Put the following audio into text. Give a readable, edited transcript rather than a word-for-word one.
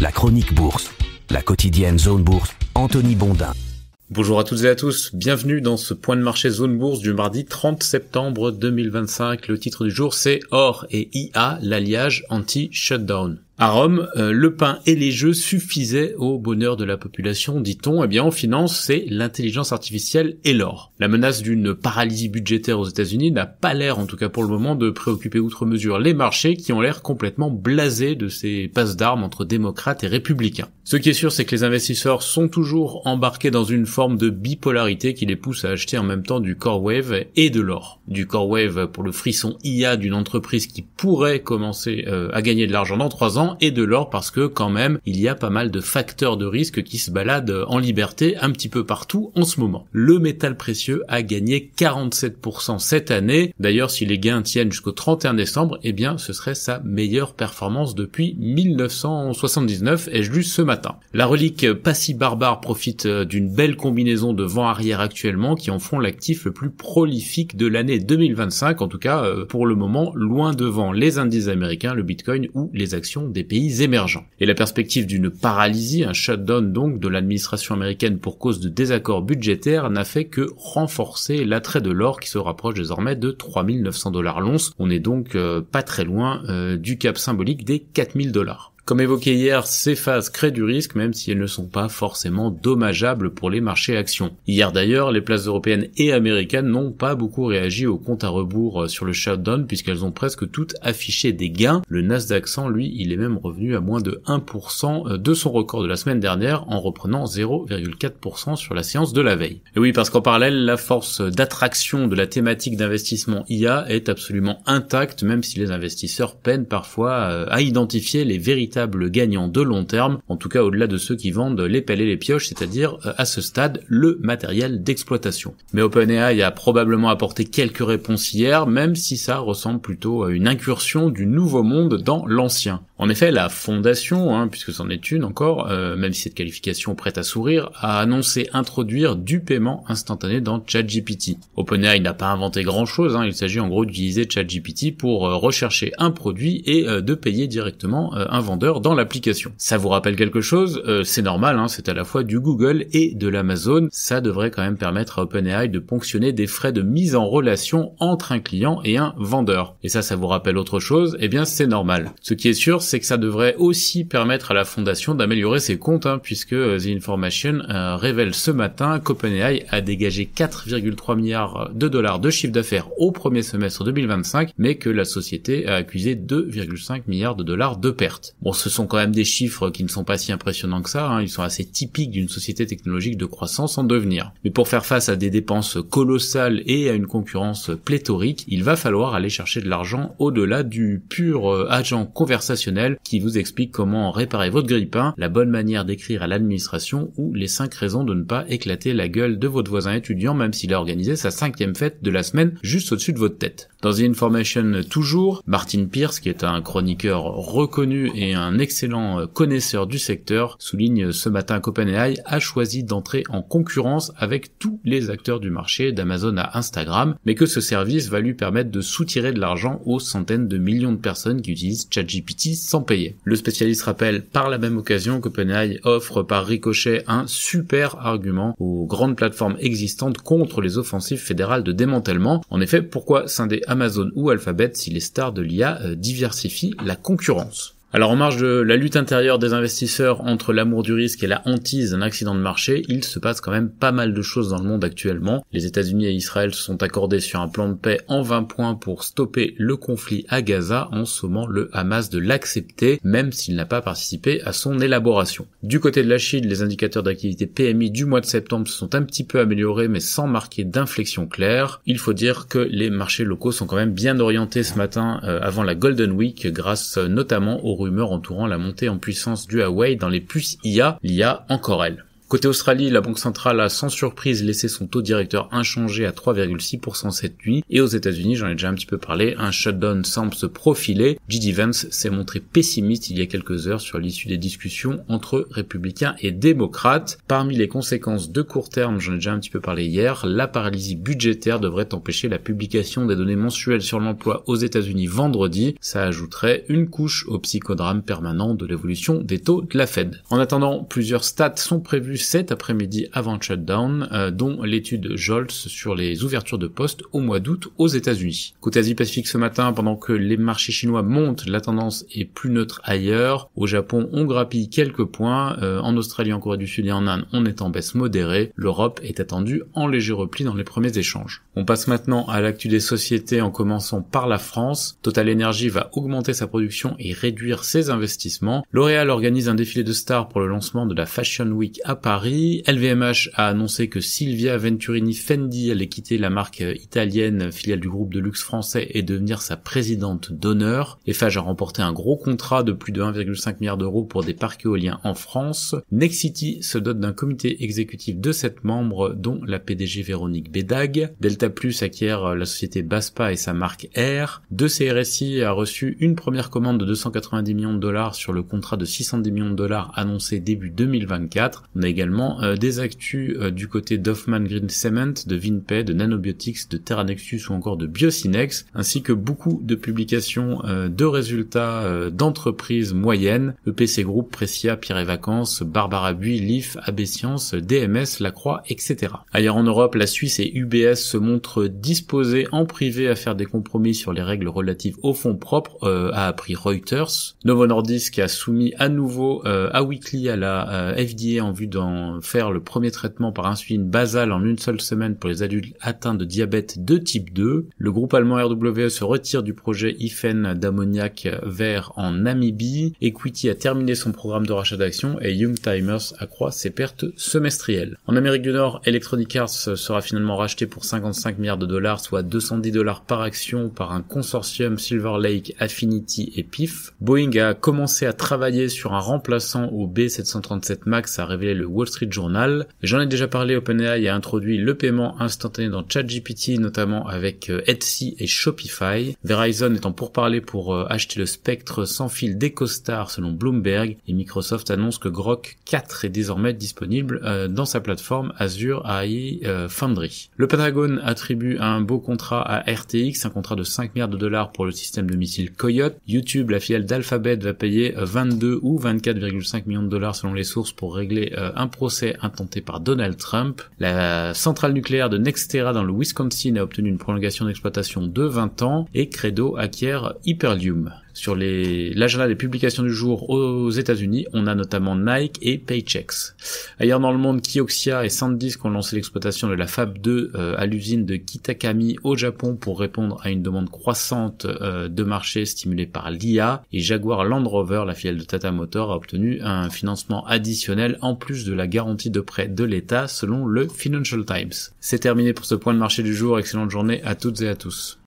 La chronique bourse, la quotidienne Zone Bourse, Anthony Bondin. Bonjour à toutes et à tous, bienvenue dans ce point de marché Zone Bourse du mardi 30 septembre 2025. Le titre du jour c'est Or et IA, l'alliage anti-shutdown. À Rome, le pain et les jeux suffisaient au bonheur de la population, dit-on. Eh bien, en finance, c'est l'intelligence artificielle et l'or. La menace d'une paralysie budgétaire aux États-Unis n'a pas l'air, en tout cas pour le moment, de préoccuper outre mesure les marchés qui ont l'air complètement blasés de ces passes d'armes entre démocrates et républicains. Ce qui est sûr, c'est que les investisseurs sont toujours embarqués dans une forme de bipolarité qui les pousse à acheter en même temps du core wave et de l'or. Du core wave pour le frisson IA d'une entreprise qui pourrait commencer à gagner de l'argent dans 3 ans, et de l'or parce que quand même il y a pas mal de facteurs de risque qui se baladent en liberté un petit peu partout en ce moment. Le métal précieux a gagné 47% cette année. D'ailleurs, si les gains tiennent jusqu'au 31 décembre, eh bien ce serait sa meilleure performance depuis 1979, ai-je lu ce matin. La relique Passy Barbare profite d'une belle combinaison de vent arrière actuellement qui en font l'actif le plus prolifique de l'année 2025, en tout cas pour le moment loin devant les indices américains, le Bitcoin ou les actions des pays émergents. Et la perspective d'une paralysie, un shutdown donc de l'administration américaine pour cause de désaccords budgétaires n'a fait que renforcer l'attrait de l'or qui se rapproche désormais de 3900 $ l'once. On est donc pas très loin du cap symbolique des 4000 $. Comme évoqué hier, ces phases créent du risque même si elles ne sont pas forcément dommageables pour les marchés actions. Hier d'ailleurs, les places européennes et américaines n'ont pas beaucoup réagi au compte à rebours sur le shutdown puisqu'elles ont presque toutes affiché des gains. Le Nasdaq 100, lui, il est même revenu à moins de 1% de son record de la semaine dernière en reprenant 0,4% sur la séance de la veille. Et oui, parce qu'en parallèle, la force d'attraction de la thématique d'investissement IA est absolument intacte même si les investisseurs peinent parfois à identifier les véritables gagnants de long terme, en tout cas au-delà de ceux qui vendent les pelles et les pioches, c'est-à-dire à ce stade le matériel d'exploitation. Mais OpenAI a probablement apporté quelques réponses hier, même si ça ressemble plutôt à une incursion du nouveau monde dans l'ancien. En effet, la fondation, puisque c'en est une encore, même si cette qualification prête à sourire, a annoncé introduire du paiement instantané dans ChatGPT. OpenAI n'a pas inventé grand-chose, il s'agit en gros d'utiliser ChatGPT pour rechercher un produit et de payer directement un vendeur dans l'application. Ça vous rappelle quelque chose? C'est normal, c'est à la fois du Google et de l'Amazon. Ça devrait quand même permettre à OpenAI de ponctionner des frais de mise en relation entre un client et un vendeur. Et ça vous rappelle autre chose? Eh bien, c'est normal. Ce qui est sûr, c'est que ça devrait aussi permettre à la fondation d'améliorer ses comptes, puisque The Information révèle ce matin qu'OpenAI a dégagé 4,3 milliards de dollars de chiffre d'affaires au premier semestre 2025, mais que la société a accusé 2,5 milliards de dollars de pertes. Bon, ce sont quand même des chiffres qui ne sont pas si impressionnants que ça, ils sont assez typiques d'une société technologique de croissance en devenir. Mais pour faire face à des dépenses colossales et à une concurrence pléthorique, il va falloir aller chercher de l'argent au-delà du pur agent conversationnel qui vous explique comment réparer votre grille-pain, la bonne manière d'écrire à l'administration ou les 5 raisons de ne pas éclater la gueule de votre voisin étudiant même s'il a organisé sa 5e fête de la semaine juste au-dessus de votre tête. Dans The Information toujours, Martin Pearce, qui est un chroniqueur reconnu et un excellent connaisseur du secteur, souligne ce matin qu'OpenAI a choisi d'entrer en concurrence avec tous les acteurs du marché, d'Amazon à Instagram, mais que ce service va lui permettre de soutirer de l'argent aux centaines de millions de personnes qui utilisent ChatGPT sans payer. Le spécialiste rappelle par la même occasion qu'OpenAI offre par ricochet un super argument aux grandes plateformes existantes contre les offensives fédérales de démantèlement. En effet, pourquoi scinder Amazon ou Alphabet si les stars de l'IA diversifient la concurrence? Alors en marge de la lutte intérieure des investisseurs entre l'amour du risque et la hantise d'un accident de marché, il se passe quand même pas mal de choses dans le monde actuellement. Les États-Unis et Israël se sont accordés sur un plan de paix en 20 points pour stopper le conflit à Gaza en sommant le Hamas de l'accepter, même s'il n'a pas participé à son élaboration. Du côté de la Chine, les indicateurs d'activité PMI du mois de septembre se sont un petit peu améliorés mais sans marquer d'inflexion claire. Il faut dire que les marchés locaux sont quand même bien orientés ce matin avant la Golden Week grâce notamment aux rumeurs entourant la montée en puissance du Huawei dans les puces IA, l'IA encore elle. Côté Australie, la Banque centrale a sans surprise laissé son taux directeur inchangé à 3,6% cette nuit. Et aux États-Unis, j'en ai déjà un petit peu parlé, un shutdown semble se profiler. J.D. Vance s'est montré pessimiste il y a quelques heures sur l'issue des discussions entre républicains et démocrates. Parmi les conséquences de court terme, j'en ai déjà un petit peu parlé hier, la paralysie budgétaire devrait empêcher la publication des données mensuelles sur l'emploi aux États-Unis vendredi. Ça ajouterait une couche au psychodrame permanent de l'évolution des taux de la Fed. En attendant, plusieurs stats sont prévus cet après-midi avant le shutdown, dont l'étude Jolts sur les ouvertures de postes au mois d'août aux États-Unis. Côté Asie-Pacifique ce matin, pendant que les marchés chinois montent, la tendance est plus neutre ailleurs. Au Japon, on grappille quelques points. En Australie, en Corée du Sud et en Inde, on est en baisse modérée. L'Europe est attendue en léger repli dans les premiers échanges. On passe maintenant à l'actu des sociétés en commençant par la France. Total Energy va augmenter sa production et réduire ses investissements. L'Oréal organise un défilé de stars pour le lancement de la Fashion Week à Paris. LVMH a annoncé que Silvia Venturini Fendi allait quitter la marque italienne, filiale du groupe de luxe français, et devenir sa présidente d'honneur. Eiffage a remporté un gros contrat de plus de 1,5 milliard d'euros pour des parcs éoliens en France. Nexity se dote d'un comité exécutif de 7 membres, dont la PDG Véronique Bédag. Delta Plus acquiert la société Baspa et sa marque Air. De CRSI a reçu une première commande de 290 millions de dollars sur le contrat de 610 millions de dollars annoncé début 2024. On a également des actus du côté d'Hoffman Green Cement, de Vinpay, de Nanobiotics, de Terranexus ou encore de Biocinex, ainsi que beaucoup de publications de résultats d'entreprises moyennes, EPC Group, Precia, Pierre et Vacances, Barbara Buis, Leaf, AB Science, DMS, Lacroix, etc. Ailleurs en Europe, la Suisse et UBS se montrent disposés en privé à faire des compromis sur les règles relatives aux fonds propres, a appris Reuters. Novo Nordisk a soumis à nouveau à Weekly à la FDA en vue d'en faire le premier traitement par insuline basale en une seule semaine pour les adultes atteints de diabète de type 2. Le groupe allemand RWE se retire du projet IFEN d'ammoniac vert en Namibie. Equity a terminé son programme de rachat d'actions et Young Timers accroît ses pertes semestrielles. En Amérique du Nord, Electronic Arts sera finalement racheté pour 55 milliards de dollars, soit 210 dollars par action par un consortium Silver Lake, Affinity et PIF. Boeing a commencé à travailler sur un remplaçant au B737 MAX, a révélé le Wall Street Journal. J'en ai déjà parlé, OpenAI a introduit le paiement instantané dans ChatGPT, notamment avec Etsy et Shopify. Verizon est en pourparlers pour acheter le spectre sans fil d'EchoStar selon Bloomberg, et Microsoft annonce que Grok 4 est désormais disponible dans sa plateforme Azure AI Foundry. Le Pentagone attribue un beau contrat à RTX, un contrat de 5 milliards de dollars pour le système de missiles Coyote. YouTube, la filiale d'Alphabet, va payer 22 ou 24,5 millions de dollars selon les sources pour régler un procès intenté par Donald Trump. La centrale nucléaire de NextEra dans le Wisconsin a obtenu une prolongation d'exploitation de 20 ans et Credo acquiert Hyperlium. Sur l'agenda des publications du jour aux États-Unis, on a notamment Nike et Paychex. Ailleurs dans le monde, Kioxia et SanDisk ont lancé l'exploitation de la Fab 2 à l'usine de Kitakami au Japon pour répondre à une demande croissante de marché stimulée par l'IA, et Jaguar Land Rover, la filiale de Tata Motors, a obtenu un financement additionnel en plus de la garantie de prêt de l'État selon le Financial Times. C'est terminé pour ce point de marché du jour, excellente journée à toutes et à tous.